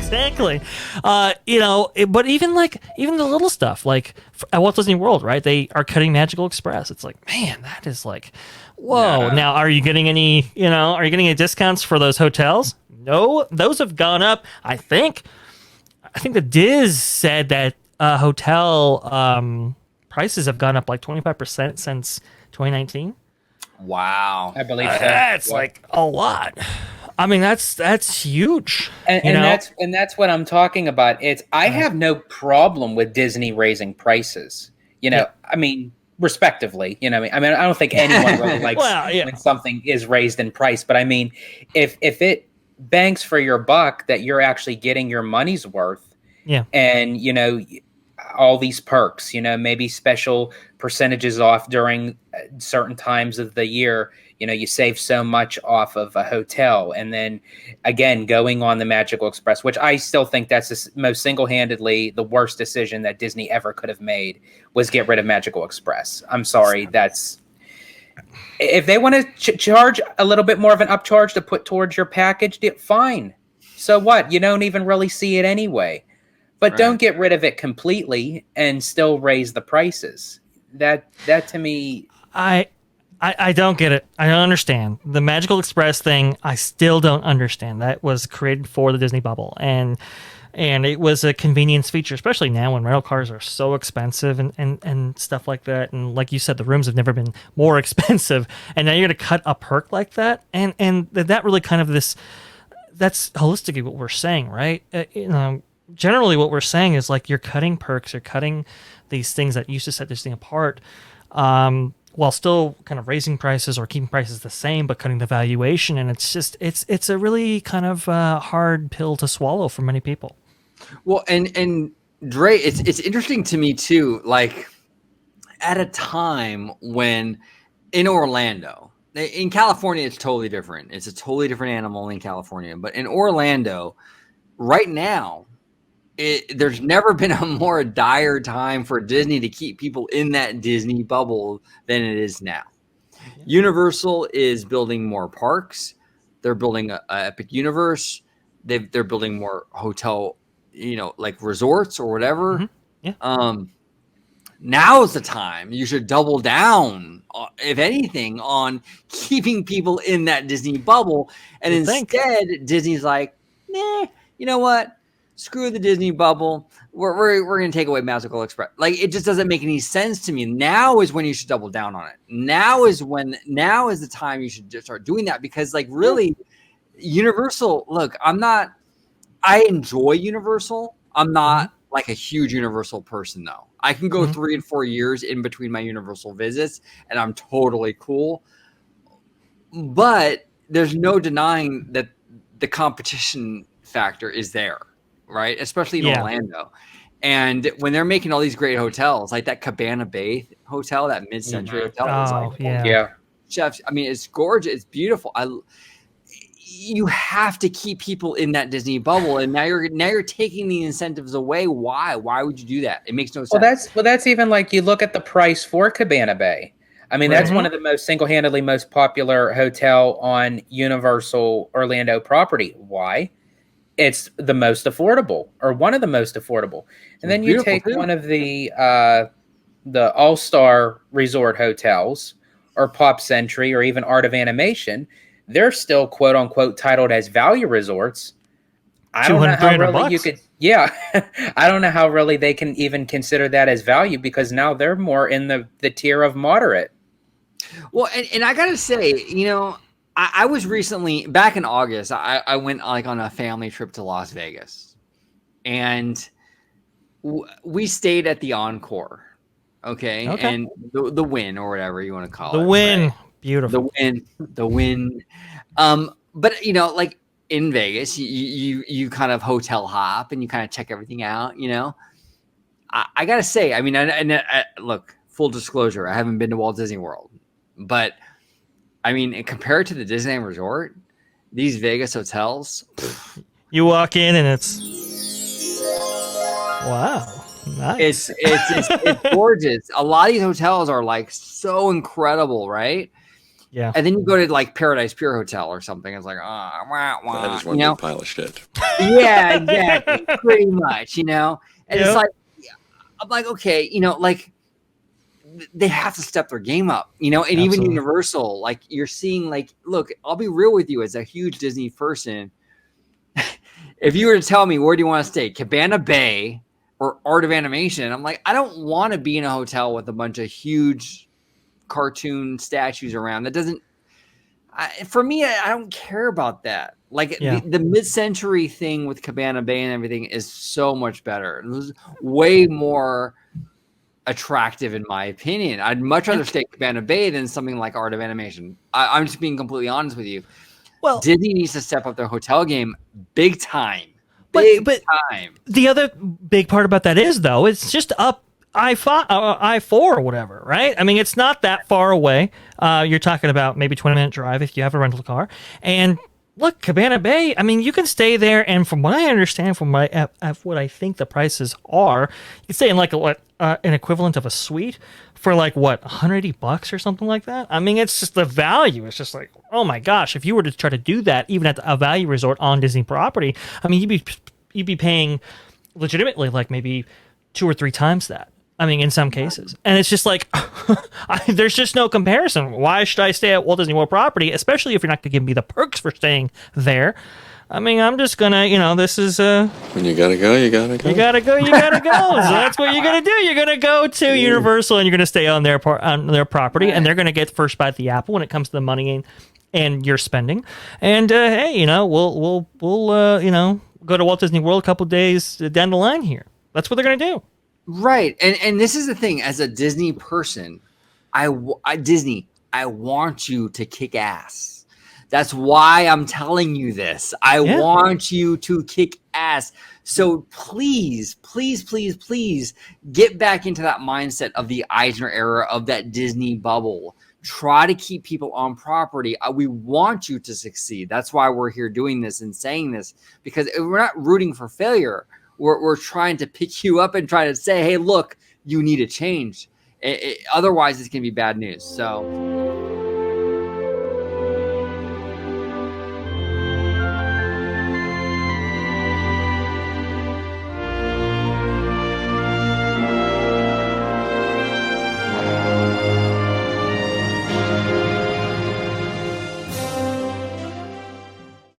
Exactly. But even the little stuff, like at Walt Disney World, right? They are cutting Magical Express. It's like, man, that is like, whoa. Yeah. Now, are you getting are you getting any discounts for those hotels? No, those have gone up. I think the Diz said that hotel prices have gone up like 25% since 2019. Wow. I believe so. That's Yeah. like a lot. I mean, that's huge. And that's what I'm talking about. I have no problem with Disney raising prices. Yeah. I mean, respectively. I mean, I don't think anyone really likes Well, yeah. when something is raised in price. But I mean, if it banks for your buck that you're actually getting your money's worth, Yeah. and all these perks, maybe special percentages off during certain times of the year. You save so much off of a hotel. And then again, going on the Magical Express, which I still think that's the most single-handedly the worst decision that Disney ever could have made, was get rid of Magical Express. I'm sorry. If they want to charge a little bit more of an upcharge to put towards your package, fine. So what? You don't even really see it anyway. But Right. don't get rid of it completely and still raise the prices. That to me, I don't get it. I don't understand. The Magical Express thing, I still don't understand. That was created for the Disney bubble, and it was a convenience feature, especially now when rental cars are so expensive and stuff like that. And like you said, the rooms have never been more expensive, and now you're going to cut a perk like that, and that really kind of that's holistically what we're saying, right? Generally what we're saying is like you're cutting perks, you're cutting these things that used to set Disney apart, while still kind of raising prices or keeping prices the same, but cutting the valuation. And it's just it's a really kind of hard pill to swallow for many people. Well, and Dre, it's interesting to me too. Like at a time when in Orlando, in California, it's totally different. It's a totally different animal in California, but in Orlando, right now, there's never been a more dire time for Disney to keep people in that Disney bubble than it is now. Yeah. Universal is building more parks. They're building a Epic Universe. They're building more hotel, like resorts or whatever. Mm-hmm. Yeah. Now's the time you should double down, if anything, on keeping people in that Disney bubble. And instead, Disney's like, nah, you know what? Screw the Disney bubble. We're going to take away Magical Express. Like, it just doesn't make any sense to me. Now is when you should double down on it. Now is the time you should just start doing that, because like really Universal, look, I enjoy Universal. I'm not like a huge Universal person though. I can go 3 and 4 years in between my Universal visits and I'm totally cool. But there's no denying that the competition factor is there. Right, especially in Orlando, and when they're making all these great hotels, like that Cabana Bay hotel, that mid-century hotel, chefs. I mean, it's gorgeous, it's beautiful. You have to keep people in that Disney bubble, and now you're taking the incentives away. Why? Why would you do that? It makes no sense. Well, that's even like you look at the price for Cabana Bay. I mean, that's one of the most single-handedly most popular hotel on Universal Orlando property. Why? It's the most affordable, or one of the most affordable. And then you take one of the All-Star Resort hotels, or Pop Century, or even Art of Animation. They're still quote unquote titled as value resorts. I don't know how really you could. Yeah, I don't know how really they can even consider that as value, because now they're more in the tier of moderate. Well, and I gotta say, I was recently back in August. I went like on a family trip to Las Vegas, and we stayed at the Encore. Okay. And the Wynn, or whatever you want to call it. The Wynn, right? Beautiful. The Wynn. But like in Vegas, you kind of hotel hop and you kind of check everything out. I gotta say, I mean, look, full disclosure, I haven't been to Walt Disney World, but I mean, compared to the Disneyland Resort, these Vegas hotels, you walk in and it's wow, nice. It's gorgeous. A lot of these hotels are like so incredible, right? Yeah. And then you go to like Paradise Pier Hotel or something. It's like, That is one you know? big pile of shit. Yeah, exactly. Pretty much, you know? And it's like, I'm like, okay, you know, like they have to step their game up, you know? And even Universal, like you're seeing, like, look, I'll be real with you as a huge Disney person. If you were to tell me, where do you want to stay? Cabana Bay or Art of Animation? I'm like, I don't want to be in a hotel with a bunch of huge cartoon statues around. That doesn't, for me, I don't care about that. Like the mid-century thing with Cabana Bay and everything is so much better. It was way more attractive in my opinion. I'd much rather stay at Cabana Bay than something like Art of Animation. I'm just being completely honest with you. Well, Disney needs to step up their hotel game big time. Big time. The other big part about that is, though, it's just up I-4 or whatever, right? I mean, it's not that far away. You're talking about maybe 20-minute drive if you have a rental car. And look, Cabana Bay, I mean, you can stay there, and from what I understand, from what I think the prices are, you can stay in like an equivalent of a suite for like what, $180 or something like that. I mean, it's just the value. It's just like, oh my gosh, if you were to try to do that, even at a value resort on Disney property, I mean, you'd be paying legitimately like maybe 2 or 3 times that. I mean, in some cases. And it's just like, there's just no comparison. Why should I stay at Walt Disney World property, especially if you're not going to give me the perks for staying there? I mean, I'm just going to, you know, this is... when you got to go, you got to go. You got to go, you got to go. So that's what you're going to do. You're going to go to Universal and you're going to stay on their property, and they're going to get first bite at the apple when it comes to the money and your spending. And, hey, you know, we'll you know, go to Walt Disney World a couple days down the line here. That's what they're going to do. Right. And this is the thing, as a Disney person, I want you to kick ass. That's why I'm telling you this. I want you to kick ass. So please, please, please, please get back into that mindset of the Eisner era, of that Disney bubble. Try to keep people on property. We want you to succeed. That's why we're here doing this and saying this, because we're not rooting for failure. We're trying to pick you up and try to say, hey, look, you need a change. Otherwise, it's going to be bad news. So